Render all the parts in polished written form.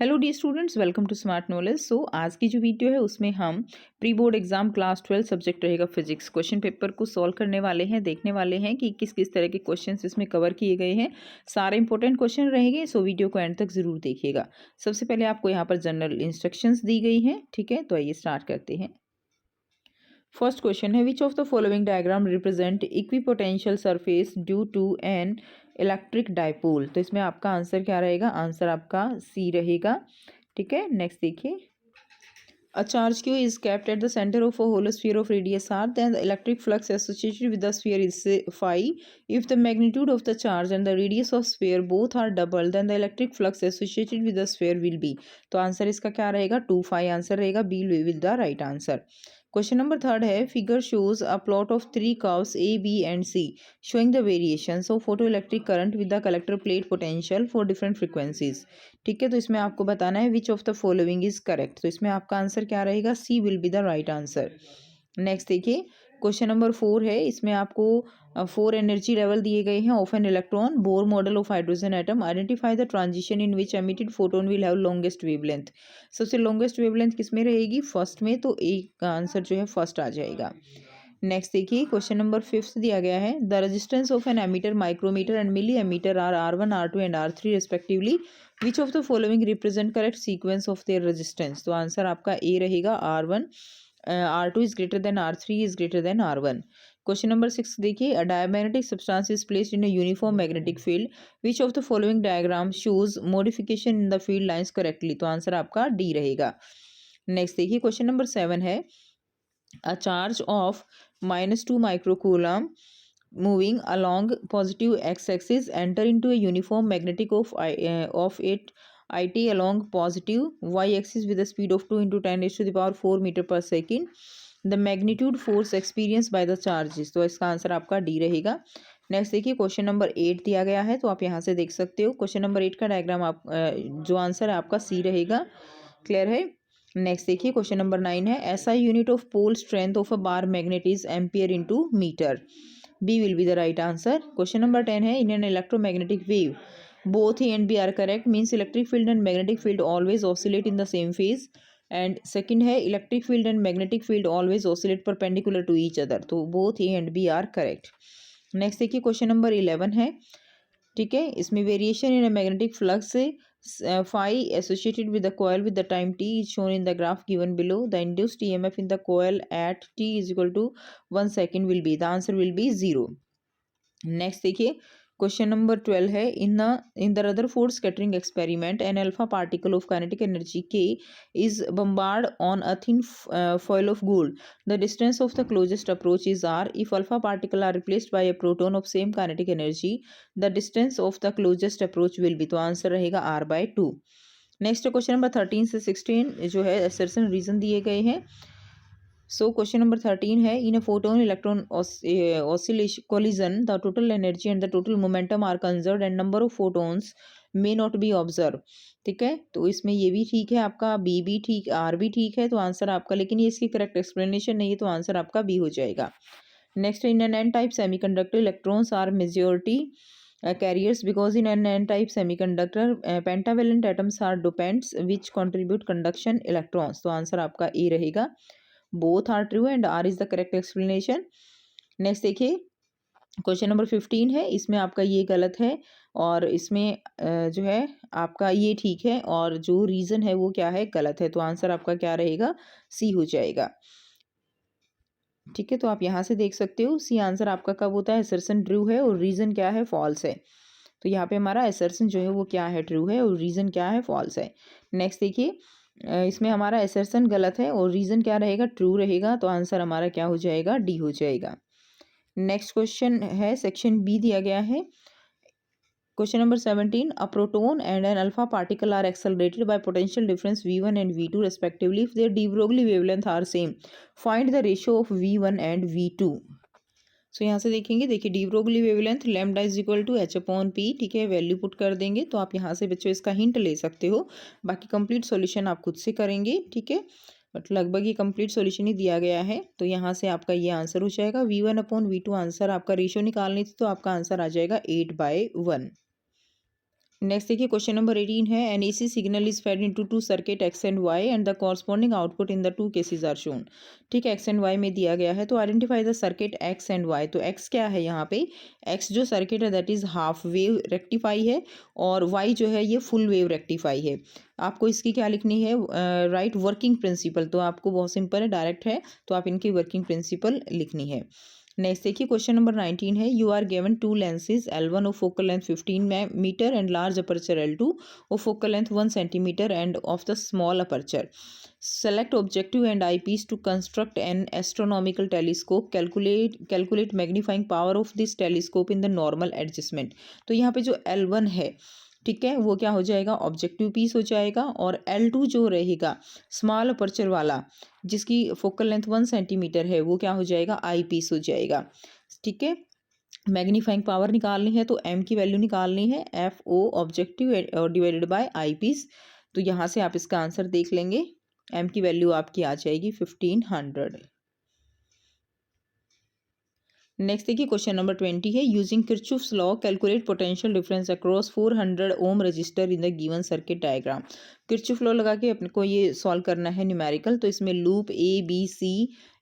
Hello the students, welcome to Smart Knowledge. आज की जो वीडियो है उसमें हम pre board exam class 12 subject रहेगा फिजिक्स क्वेश्चन पेपर को सॉल्व करने वाले हैं। देखने वाले हैं कि किस किस तरह के क्वेश्चंस इसमें कवर किए गए हैं। सारे इंपॉर्टेंट क्वेश्चन रहेंगे, सो वीडियो को एंड तक जरूर देखिएगा। सबसे पहले आपको यहाँ पर जनरल इंस्ट्रक्शंस दी गई हैं, ठीक है। तो आइए स्टार्ट करते हैं। फर्स्ट क्वेश्चन है, which of the following diagram represent equipotential surface due to an electric dipole. तो इसमें आपका आंसर क्या रहेगा? आंसर आपका सी रहेगा, ठीक है। नेक्स्ट देखिए, a charge q is kept at the center of a hollow sphere of radius r, then the electric flux associated with the sphere is phi. If the magnitude of the charge and the radius of sphere both are double, then the electric flux associated with the sphere will be। तो answer इसका क्या रहेगा? 2 phi answer रहेगा, B will the right answer. Question number third है, figure shows a plot of 3 curves A B and C showing the variations of photo electric current with the collector plate potential for different frequencies. ठीक है, तो इसमें आपको बताना है which of the following is correct. तो इसमें आपका आंसर क्या रहेगा? C will be the right answer. Next देखिए, क्वेश्चन नंबर 4 है, इसमें आपको 4 एनर्जी लेवल दिए गए हैं of an electron, Bohr model of hydrogen atom, identify the transition in which emitted photon will have longest wavelength. सबसे लॉन्गेस्ट वेवलेंथ किस में रहेगी? फर्स्ट में, तो एक का आंसर जो है फर्स्ट आ जाएगा। नेक्स्ट देखिए, क्वेश्चन नंबर 5 दिया गया है, the resistance of an ammeter, micrometer and milli ammeter are R1 R2 and R3 respectively, which of the following represent correct sequence of their resistance. तो आंसर आपका A रहेगा, R1 R2 is greater than R3 is greater than R1। Question number 6 देखिए, अ diamagnetic substance is placed in a uniform magnetic field, which of the following diagram shows modification in the field lines correctly. तो answer आपका D रहेगा। Next देखिए, question number 7 है, a charge of -2 microcoulomb moving along positive x-axis enter into a uniform magnetic of it along positive y-axis with a speed of 2 into 10 raised to the power 4 meter per second। the magnitude force experienced by the charges। तो इसका answer आपका D रहेगा। Next देखिए, question number 8 दिया गया है, तो आप यहाँ से देख सकते हो। क्वेश्चन नंबर 8 का डायग्राम आप जो आंसर है आपका सी रहेगा। क्लियर है। नेक्स्ट देखिए, क्वेश्चन नंबर 9 है, ऐसा unit of pole strength of a bar magnet is ampere into metre. B will be the right answer. Question number 10 है, in an electromagnetic wave both A and B are correct, means electric field and magnetic field always oscillate in the same phase. And second है, electric field and magnetic field always oscillate perpendicular to each other. तो both A and B are correct. Next देखिए, question number 11 है, ठीक है। इसमें variation in magnetic flux phi associated with the coil with the time t is shown in the graph given below. The induced EMF in the coil at t is equal to 1 second will be, the answer will be 0। Next देखिए, question number 12 है, in the Rutherford scattering experiment an alpha particle of kinetic energy K is bombard on a thin foil of gold. The distance of the closest approach is R. If alpha particle are replaced by a proton of same kinetic energy, the distance of the closest approach will be. तो answer रहेगा R/2। Next question number 13 से 16 जो है assertion reason दिए गए हैं। So question number 13 है, in a photon electron oscillation collision the total energy and the total momentum are conserved and number of photons may not be observe. ठीक है, तो इसमें ये भी ठीक है आपका, बी भी ठीक, आर भी ठीक है, तो आंसर आपका, लेकिन ये इसकी करेक्ट एक्सप्लेनेशन नहीं है, तो आंसर आपका बी हो जाएगा। Next, in an n type semiconductor electrons are majority carriers because in an n-type semiconductor pentavalent atoms are dopants which contribute conduction electrons। तो आंसर आपका ए रहेगा। Both are true and R is the correct explanation. Next देखिए, question number 15 है, इसमें आपका ये गलत है और इसमें जो है आपका ये ठीक है, और जो रीजन है वो क्या है? गलत है। तो आंसर आपका क्या रहेगा? सी हो जाएगा। ठीक है, तो आप यहाँ से देख सकते हो, सी आंसर आपका कब होता है? असर्शन ट्रू है और रीजन क्या है? फॉल्स है। तो यहाँ पे हमारा असर्शन जो है वो क्या है? ट्रू है, और रीजन क्या है? फॉल्स है। नेक्स्ट देखिए, इसमें हमारा असर्शन गलत है और रीजन क्या रहेगा? ट्रू रहेगा, तो आंसर हमारा क्या हो जाएगा? डी हो जाएगा। नेक्स्ट क्वेश्चन है, सेक्शन बी दिया गया है। Question number 17, a proton and an alpha particle are accelerated by potential difference v1 and v2 respectively if their de Broglie wavelength are same, find the ratio of v1 and v2। So यहाँ से देखेंगे, देखिए de Broglie wavelength lambda is equal to h/p, ठीक है, value put कर देंगे, तो आप यहाँ से बच्चों इसका हिंट ले सकते हो। बाकी कंप्लीट सॉल्यूशन आप खुद से करेंगे, ठीक है, बट लगभग ये कंप्लीट सॉल्यूशन ही दिया गया है। तो यहाँ से आपका ये आंसर हो जाएगा v1/v2। आंसर आपका रेशियो निकालनी थी, तो आपका आंसर आ जाएगा 8/1। नेक्स्ट देखिए क्वेश्चन नंबर 18 है an AC signal is fed into two circuit X and Y and the corresponding output in the two cases are shown. ठीक है, एक्स एंड वाई में दिया गया है, तो identify the circuit X and Y. तो X क्या है यहाँ पे, एक्स जो सर्किट है that is half wave rectify है, और वाई जो है ये फुल वेव रेक्टिफाई है। आपको इसकी क्या लिखनी है, राइट वर्किंग प्रिंसिपल। तो आपको बहुत सिंपल है, डायरेक्ट है, तो आप इनकी वर्किंग प्रिंसिपल लिखनी है। नेक्स्ट देखिए क्वेश्चन नंबर 19 है you are given two lenses L1 of focal length 15 metre and large aperture L2 of focal length 1 centimetre and of the small aperture. Select objective and eyepiece to construct an astronomical telescope. Calculate magnifying power of this telescope in the normal adjustment. तो यहाँ पे जो L1 है, ठीक है, वो क्या हो जाएगा, ऑब्जेक्टिव पीस हो जाएगा, और L2 जो रहेगा स्मॉल अपर्चर वाला जिसकी फोकल लेंथ 1 सेंटीमीटर है, वो क्या हो जाएगा, आई पीस हो जाएगा। ठीक है, मैग्नीफाइंग पावर निकालनी है तो m की वैल्यू निकालनी है, F O objective divided by eyepiece. तो यहाँ से आप इसका आंसर देख लेंगे, m की वैल्यू आपकी आ जाएगी 1500। नेक्स्ट देखिए क्वेश्चन नंबर 20 है using Kirchhoff's law calculate potential difference across 400 ohm resistor in the given circuit diagram. Kirchhoff law लगा के अपने को ये सॉल्व करना है न्यूमेरिकल। तो इसमें loop A B C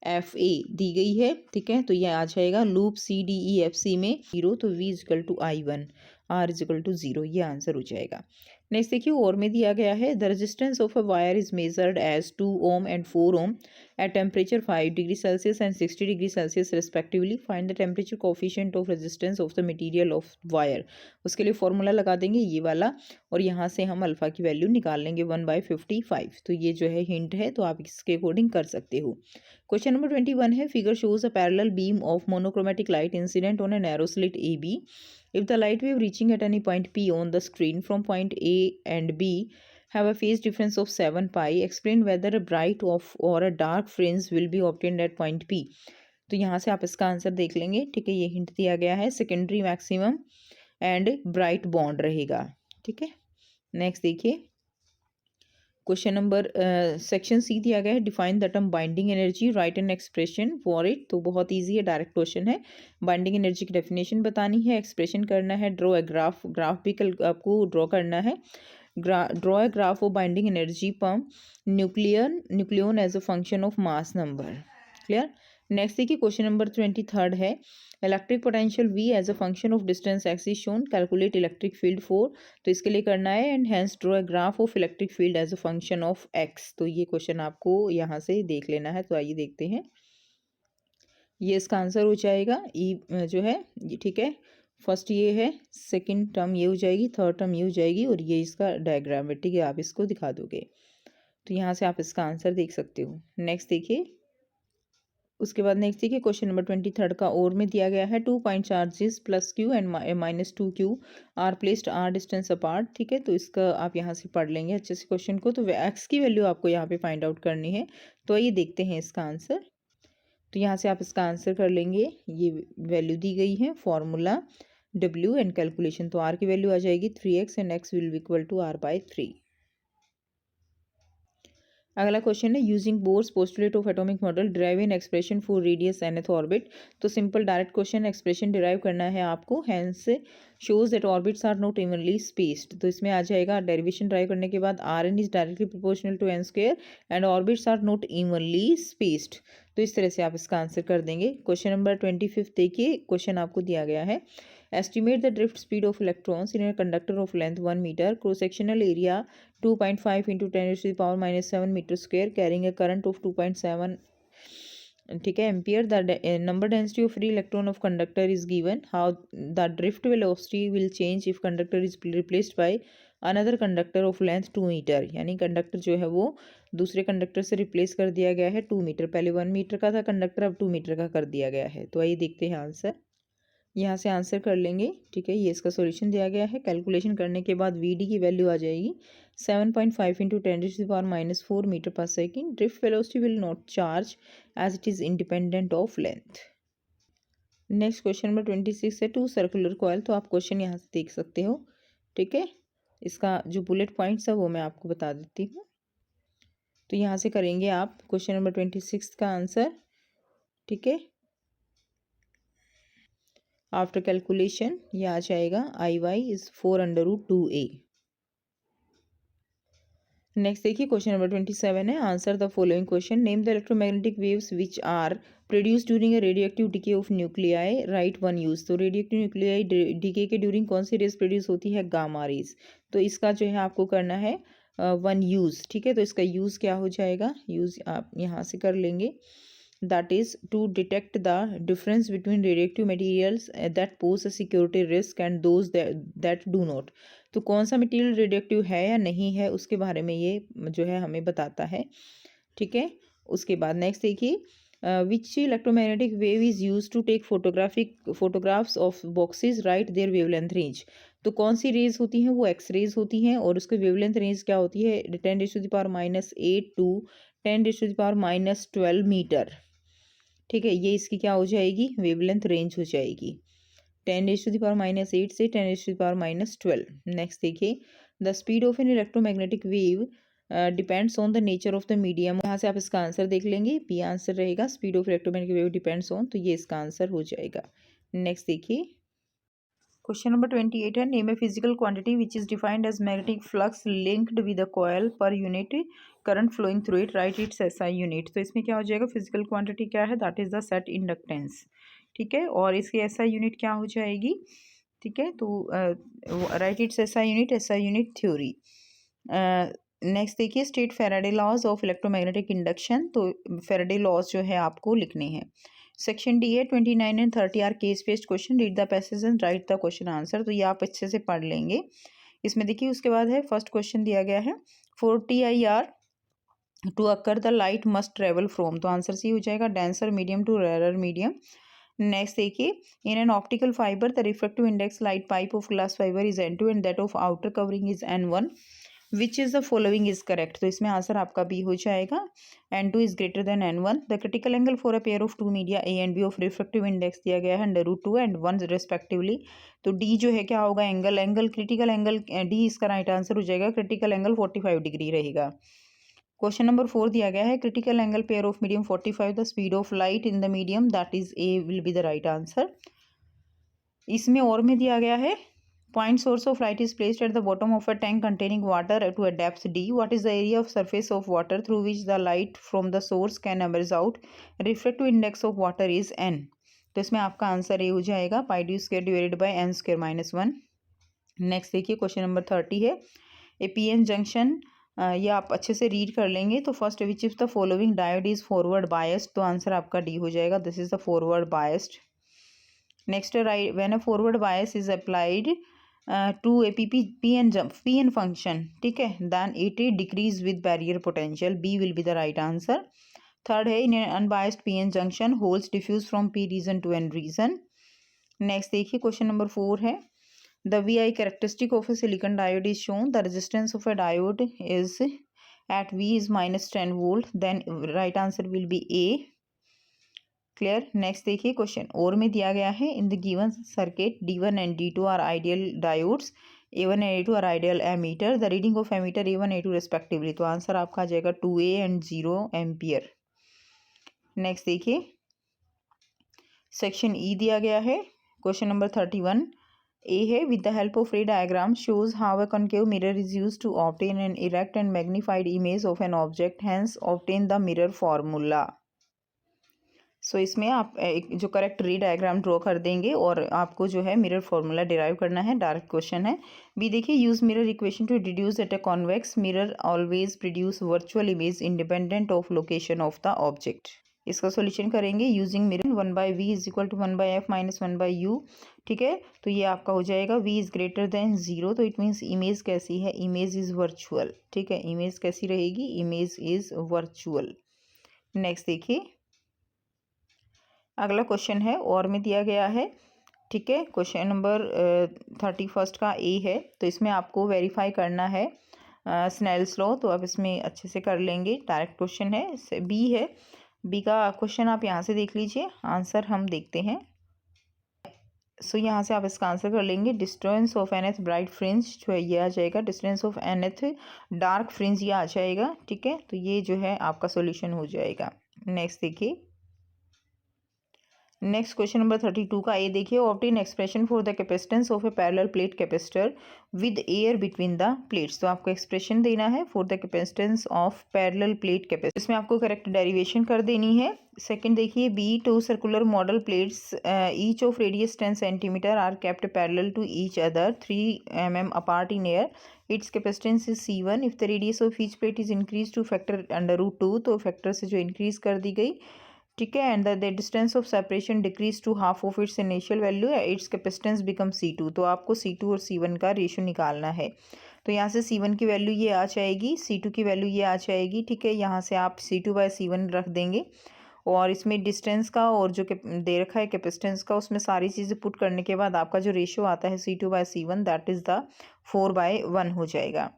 F A दी गई है, ठीक है, तो ये आ जाएगा loop C D E F C में 0, तो v equal to I1, r equal to 0, ये आंसर हो जाएगा। नेक्स्ट देखिए और में दिया गया है the resistance of a wire is measured as 2 ohm and 4 ohm at temperature 5 degree Celsius and 60 degree Celsius respectively. Find the temperature coefficient of resistance of the material of wire. उसके लिए formula लगा देंगे ये वाला, और यहाँ से हम अल्फा की वैल्यू निकाल लेंगे 1/55। तो ये जो है हिंट है, तो आप इसके अकॉर्डिंग कर सकते हो। क्वेश्चन नंबर 21 है figure shows a parallel beam of monochromatic light incident on a narrow slit AB. If the light wave reaching at any point P on the screen from point A and B have a phase difference of 7 pi, explain whether a bright of or a dark fringe will be obtained at point P. तो यहाँ से आप इसका answer देख लेंगे, ठीक है, ये हिंट दिया गया है secondary maximum and bright bond रहेगा। ठीक है, नेक्स्ट देखिए क्वेश्चन नंबर सेक्शन सी दिया गया है define the term binding energy, right N expression for it. तो बहुत इजी है, डायरेक्ट क्वेश्चन है, बाइंडिंग एनर्जी की डेफिनेशन बतानी है, एक्सप्रेशन करना है, ड्रॉ ए ग्राफ, ग्राफ भी कल आपको ड्रॉ करना है। draw a graph of binding energy per nucleon as a function of mass number. Clear? Next देखिए क्वेश्चन नंबर 23 है electric potential V as a function of distance x is shown, calculate electric field 4। तो इसके लिए करना है and hence draw a graph of electric field as a function of x। तो ये question आपको यहाँ से देख लेना है, तो आइए देखते हैं, ये इसका आंसर हो जाएगा ई जो है ये, ठीक है, फर्स्ट ये है, सेकंड टर्म ये हो जाएगी, थर्ड टर्म ये हो जाएगी, और ये इसका डायग्राम है, ठीक है, आप इसको दिखा दोगे। तो यहाँ से आप इसका आंसर देख सकते हो। नेक्स्ट देखिए उसके बाद नेक्स्ट देखिए क्वेश्चन नंबर 23 का और में दिया गया है 2 point charges plus q and -2q are placed r distance apart. ठीक है, तो इसका आप यहाँ से पढ़ लेंगे अच्छे से क्वेश्चन को। तो एक्स की वैल्यू आपको यहाँ पे फाइंड आउट करनी है, तो आइए देखते हैं इसका आंसर। तो यहाँ से आप इसका आंसर कर लेंगे, ये वैल्यू दी गई है, फॉर्मूला W एंड कैलकुलेशन। तो R की वैल्यू आ जाएगी 3x and x will be equal to R/3। अगला क्वेश्चन है using Bohr's postulate of atomic model derive an expression for radius nth orbit. तो simple direct question, expression derive करना है आपको, hence shows that orbits are not evenly spaced. तो इसमें आ जाएगा derivation drive करने के बाद Rn is directly proportional to n square and orbits are not evenly spaced. तो इस तरह से आप इसका आंसर कर देंगे। क्वेश्चन नंबर 25 देखिए, क्वेश्चन आपको दिया गया है estimate the drift speed of electrons in a conductor of length 1 meter, cross sectional area 2.5 into 10 to the power -7 meter square, carrying a current of 2.7, ठीक है, ampere. The number density of free electron of conductor is given, how the drift velocity will change if conductor is replaced by another conductor of length 2 metre. यानी conductor जो है वो दूसरे conductor से replace कर दिया गया है 2 मीटर, पहले 1 मीटर का था कंडक्टर, अब 2 मीटर का कर दिया गया है। तो आइए देखते हैं आंसर, यहाँ से आंसर कर लेंगे। ठीक है, ये इसका सॉल्यूशन दिया गया है, कैलकुलेशन करने के बाद वी डी की वैल्यू आ जाएगी 7.5 into 10⁻⁴ metre per second. Drift velocity will not charge as it is independent of length. Next question number 26 है टू सर्कुलर कॉयल। तो आप क्वेश्चन यहाँ से देख सकते हो, ठीक है, इसका जो बुलेट पॉइंट्स है वो मैं आपको बता देती हूँ। तो यहाँ से करेंगे आप क्वेश्चन नंबर 26 का आंसर। ठीक है, आफ्टर कैलकुलेशन ये आ जाएगा IY इज 4/√2A। नेक्स्ट देखिए क्वेश्चन नंबर 27 है। Answer the following question. Name the electromagnetic waves which are produce during a radioactive decay of nuclei, write one use. तो रेडियोएक्टिव न्यूक्लियाई डिके के ड्यूरिंग कौन सी रेज प्रोड्यूस होती है? Gamma rays. तो इसका जो है आपको करना है वन यूज। ठीक है, तो इसका यूज क्या हो जाएगा? यूज आप यहाँ से कर लेंगे, that is to detect the difference between radioactive materials that pose a security risk and those that do not। तो कौन सा मटेरियल रेडियोएक्टिव है या नहीं है उसके बारे में ये जो है हमें बताता है। ठीक है, उसके बाद नेक्स्ट देखिए, which electromagnetic wave is use to take photographs of boxes, write their wavelength range. तो कौन सी रेज होती हैं? वो एक्स रेज होती हैं और उसकी वेवलेंथ रेंज क्या होती है? 10⁻⁻8 टू 10⁻⁻12 मीटर। ठीक है, ये इसकी क्या हो जाएगी? वेवलेंथ रेंज हो जाएगी 10⁻⁻8 से 10⁻⁻12। नेक्स्ट देखिए, the speed of N electromagnetic wave depends on the nature of the medium. यहाँ से आप इसका आंसर देख लेंगे, बी आंसर रहेगा। Speed of electromagnetic wave depends on, तो ये इसका आंसर हो जाएगा। नेक्स्ट देखिए, क्वेश्चन नंबर 28 है। Name a physical quantity which is defined as magnetic flux linked with a coil per unit current flowing through it, write its SI unit. तो इसमें क्या हो जाएगा? फिजिकल क्वांटिटी क्या है? दैट इज द सेट inductance. ठीक है, और इसकी SI यूनिट क्या हो जाएगी? ठीक है, तो write its SI unit theory. Next देखिए, state Faraday laws of electromagnetic induction. तो फैराडे लॉज जो है आपको लिखने हैं। सेक्शन डी है 29 and 30 are case based question. Read the passage and write the question answer. तो ये आप अच्छे से पढ़ लेंगे। इसमें देखिए उसके बाद है फर्स्ट क्वेश्चन दिया गया है, 40 IR to occur the light must travel from. तो आंसर सी हो जाएगा denser medium to rare medium. Next देखिए, in an optical fibre the refractive index light pipe of glass fibre is N2 and that of outer covering is N1, which is the following is correct. तो इसमें answer आपका B हो जाएगा, N2 is greater than N1। The critical angle for a pair of to media A and B of refractive index दिया गया है √2 and 1 respectively. तो D जो है क्या होगा? एंगल क्रिटिकल एंगल, डी इसका राइट आंसर हो जाएगा। क्रिटिकल एंगल 45 डिग्री रहेगा। क्वेश्चन नंबर 4 दिया गया है, critical angle pair of medium 45, the speed of light in the medium, that is A will be the right answer. इसमें और में दिया गया है, point source of light is placed at the bottom of a tank containing water to a depth D, what is the area of surface of water through which the light from the source can emerge out, refractive index of water is N। तो इसमें आपका answer A हो जाएगा, πd² divided by n² - 1। Next देखिए, question number 30 है, ए PN junction. ये आप अच्छे से रीड कर लेंगे। तो first, which is the following diode is forward biased. तो आंसर आपका डी हो जाएगा, this is the forward biased. Next, right when a forward bias is applied to a PN function, ठीक है, then it decrease with barrier potential, B will be the right answer. Third है, in unbiased PN junction holes diffuse from P region to N region. Next देखिए, question number 4 है, the VI characteristic of a silicon diode is shown. The resistance of a diode is at V is -10 volt. Then right answer will be A. Clear? Next देखिए question और में दिया गया है, in the given circuit D1 and D2 are ideal diodes. A1 and A2 are ideal ammeter. The reading of ammeter A1 A2 respectively. तो answer आपका आ जाएगा 2A and 0 ampere. Next देखिए, सेक्शन E दिया गया है, क्वेश्चन नंबर 31 A है, with the help of ray diagram shows how a concave mirror is used to obtain an erect and magnified image of an object, hence obtain the mirror formula। सो इसमें आप एक जो correct रे diagram draw कर देंगे और आपको जो है मिरर फॉर्मूला डिराइव करना है। डायरेक्ट क्वेश्चन है। बी देखिए, use mirror equation to deduce at a convex mirror always produce virtual image independent of location of the object. इसका सॉल्यूशन करेंगे using mirror 1/v is equal to 1/f minus 1/u। ठीक है, तो ये आपका हो जाएगा v इज ग्रेटर देन 0। तो इट मीन्स इमेज कैसी है? Image is virtual. ठीक है, इमेज कैसी रहेगी? Image is virtual. नेक्स्ट देखिए, अगला क्वेश्चन है और में दिया गया है। ठीक है, क्वेश्चन नंबर 31 का ए है। तो इसमें आपको वेरीफाई करना है स्नेल्स लॉ। तो आप इसमें अच्छे से कर लेंगे। डायरेक्ट क्वेश्चन है। बी है, बी का क्वेश्चन आप यहाँ से देख लीजिए। आंसर हम देखते हैं। सो यहाँ से आप इसका आंसर कर लेंगे। Distance of nth bright fringe जो है ये आ जाएगा। Distance of nth dark fringe ये आ जाएगा। ठीक है, तो ये जो है आपका सॉल्यूशन हो जाएगा। नेक्स्ट देखिए, नेक्स्ट क्वेश्चन नंबर 32 का ए देखिए, obtain expression for the capacitance of a parallel plate capacitor with air between the plates. तो आपको एक्सप्रेशन देना है for the capacitance of parallel plate capacitor, इसमें आपको करेक्ट डेरिवेशन कर देनी है। सेकंड देखिए, B two circular model plates each of radius 10 centimetre are kept parallel to each other 3 mm apart in air, its capacitance is C1 if the radius of each plate is increase two factor √2, तो factor से जो increase कर दी गई, ठीक है, and the distance of separation decrease to half of its initial value, its capacitance become C2। तो आपको C2 और C1 का रेशियो निकालना है। तो यहाँ से C1 की वैल्यू ये आ जाएगी, C2 की वैल्यू ये आ जाएगी, ठीक है। यहाँ से आप C2/C1 रख देंगे और इसमें डिस्टेंस का और जो दे रखा है कैपेसिटेंस का, उसमें सारी चीज़ें पुट करने के बाद आपका जो रेशियो आता है C2/C1 दैट इज़ द 4/1 हो जाएगा।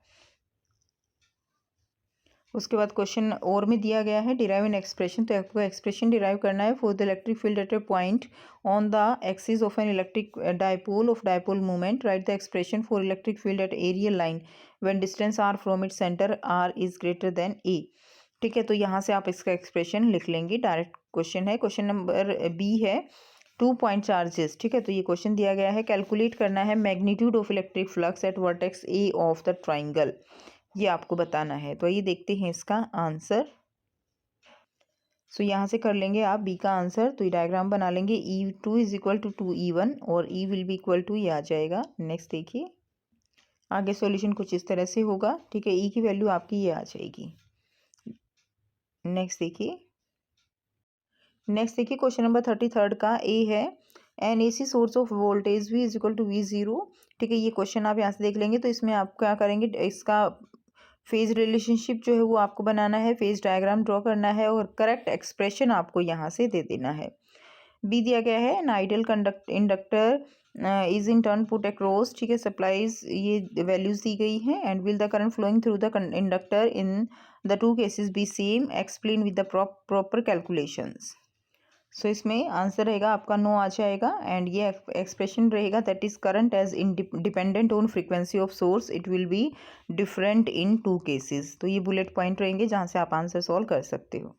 उसके बाद क्वेश्चन और में दिया गया है डिराइव एन एक्सप्रेशन, तो आपको एक्सप्रेशन डिराइव करना है for the electric field at a point on the axis of an electric dipole of dipole movement, write the expression for electric field at aerial line when distance r from its centre r is greater than a। ठीक है, तो यहाँ से आप इसका expression लिख लेंगे। Direct question है। क्वेश्चन नंबर बी है 2 पॉइंट चार्जेस, ठीक है। तो ये क्वेश्चन दिया गया है, कैलकुलेट करना है magnitude of electric flux eight vertex A of the triangle, ये आपको बताना है। तो ये देखते हैं इसका आंसर। सो यहाँ से कर लेंगे आप बी का आंसर। तो ये डायग्राम बना लेंगे, E2 is equal to 2E1 और E will be equal to, ये आ जाएगा। नेक्स्ट देखिए, आगे सॉल्यूशन कुछ इस तरह से होगा, ठीक है। E की वैल्यू आपकी ये आ जाएगी। नेक्स्ट देखिए, क्वेश्चन नंबर 33 का ए है, an AC source of voltage V is equal to V0, ठीक है। ये क्वेश्चन आप यहाँ से देख लेंगे। तो इसमें आप क्या करेंगे, इसका फेज रिलेशनशिप जो है वो आपको बनाना है, फेज डायग्राम ड्रॉ करना है और करेक्ट एक्सप्रेशन आपको यहाँ से दे देना है। बी दिया गया है, an ideal inductor is in turn put across, ठीक है, सप्लाईज, ये वैल्यूज दी गई हैं। And will the current flowing through the inductor in the 2 cases be same, explain with the proper calculations. So इसमें आंसर रहेगा आपका नो आ जाएगा। एंड ये एक्सप्रेशन रहेगा, that is current age dependent on frequency of source, it will be different in 2 cases. तो ये bullet point रहेंगे जहाँ से आप आंसर सॉल्व कर सकते हो।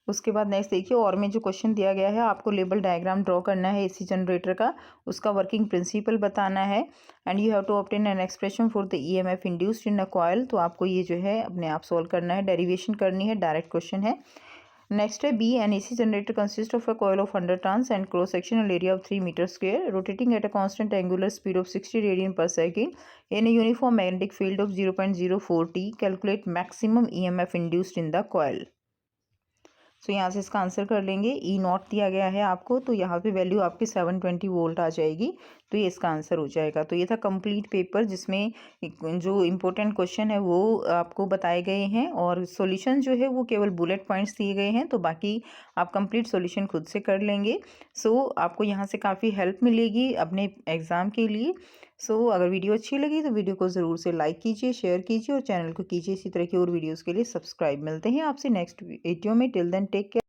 उसके बाद नेक्स्ट देखिए, और में जो क्वेश्चन दिया गया है, आपको लेबल डायग्राम ड्रॉ करना है AC जनरेटर का, उसका वर्किंग प्रिंसिपल बताना है। And you have to obtain an expression for the EMF induced in a coil. तो आपको ये जो है अपने आप सॉल्व करना है, डेरिवेशन करनी है, डायरेक्ट क्वेश्चन है। नेक्स्ट है B, an AC generator consist of a coil of 100 turns and cross sectional area of 3 metre square, rotating at a constant angular speed of 60 radian per second in a uniform magnetic field of 0.04 T, calculate maximum EMF induced in the coil. So यहाँ से इसका answer कर लेंगे। E0 दिया गया है आपको, तो यहाँ पे वैल्यू आपकी 720 वोल्ट आ जाएगी। तो ये इसका आंसर हो जाएगा। तो ये था कंप्लीट पेपर, जिसमें जो इम्पोर्टेंट क्वेश्चन है वो आपको बताए गए हैं और सॉल्यूशन जो है वो केवल बुलेट पॉइंट्स दिए गए हैं। तो बाकी आप कंप्लीट सॉल्यूशन खुद से कर लेंगे। सो आपको यहाँ से काफ़ी हेल्प मिलेगी अपने एग्ज़ाम के लिए। सो अगर वीडियो अच्छी लगी तो वीडियो को ज़रूर से लाइक कीजिए, शेयर कीजिए और चैनल को कीजिए इसी तरह की और वीडियोज़ के लिए सब्सक्राइब। मिलते हैं आपसे नेक्स्ट वीडियो में। Till then take care.